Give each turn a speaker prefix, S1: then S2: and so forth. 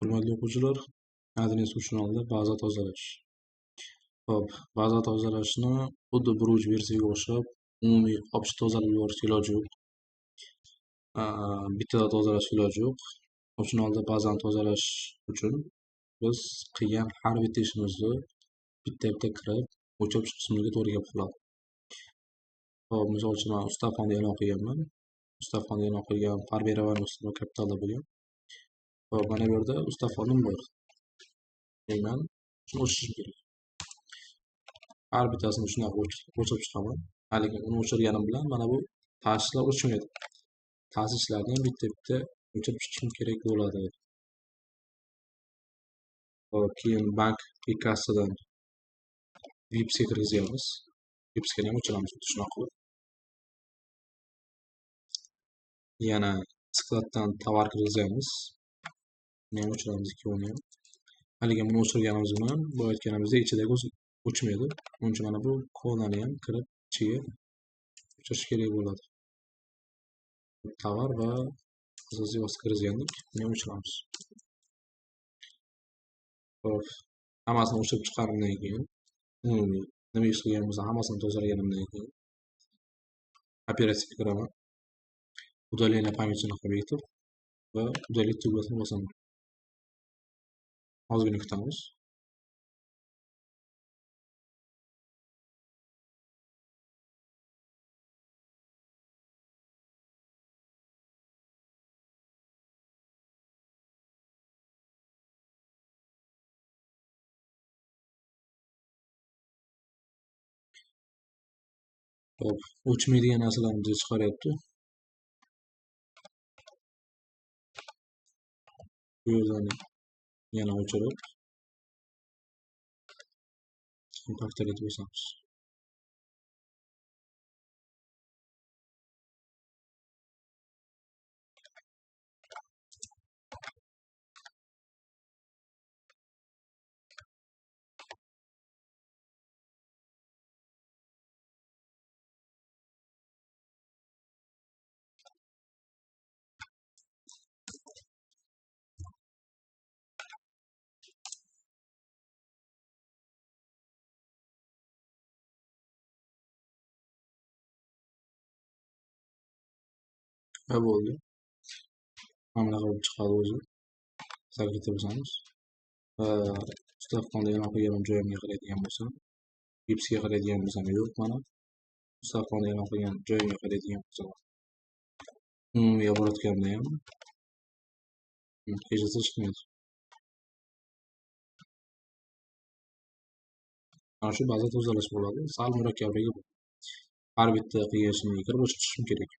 S1: Hurmatli o'quvchilar, adres uchun oldida baza tozalash. Hop, baza tozalashni xuddi buruj versiyaga o'xshab umumiy qopcha tozalab yuborish iloji yo'q. Bittada tozalash iloji yo'q. O'shuning oldida bazani tozalash uchun biz qilgan har bitta ishimizni bitta kirib, o'chirib chiqish qismiga to'g'ri kelib qoladi. Hop, misol uchun men Ustafonni e'lon qilganman. Ustafonni e'lon qilgan Parverovani kapitalda bo'lgan. Hop, mana bu yerda Ustafonim bor. Men shuni o'chirishim kerak. Har bittasini shunaqa o'chirib chiqaman. Lekin uni o'chirganim bilan mana bu tashishlar o'chmaydi. Tashishlarni ham bitta o'chirib chiqishim kerak bo'ladi. Hop, keyin bank kassadan Vipsga kirgizamiz. Vipsga ham o'chiramiz shunaqa qilib. Yana skladdan tovar kirgizamiz. Buni ham o'chiramiz ikkovini ham. Lekin buni o'chirganimiz bilan bu aytganimizdek ichidagi o'chmaydi. Uning uchun mana bu konani ham kirib ichiga o'chirish kerak bo'ladi. Tovar va asosiy vosita kirgizgandik. Buni ham o'chiramiz. Hop, hammasini o'chirib chiqqanimdan keyin umumiy nima ish qilganimizni hammasini tozalaganimdan keyin operatsiyaga kiraman. Удаление памятных объектов va удалить tugmasini bosaman. Ozgina kutamiz. Hop, o'chmaydigan narsalarni bizga chiqaryapti. Bu yerdan yana o'chirib kompaktorga bosamiz. Va bo'ldi. Mana bunaqa bo'lib chiqadi o'zi. Sarkitga bosamiz. Ustafonni e'lon qilgan joyimga qaraydigan bo'lsam, Vipsga qaraydigan bo'lsam yo'q mana. Ustafonni e'lon qilgan joyimga qaraydigan bo'lsam, umumiy oborotgamda ham hech narsa chiqmaydi. Mana shu baza tozalash bo'ladi. Sal murakkabligi bor. Har bitta qilgan ishimga kirib o'chirishim kerak.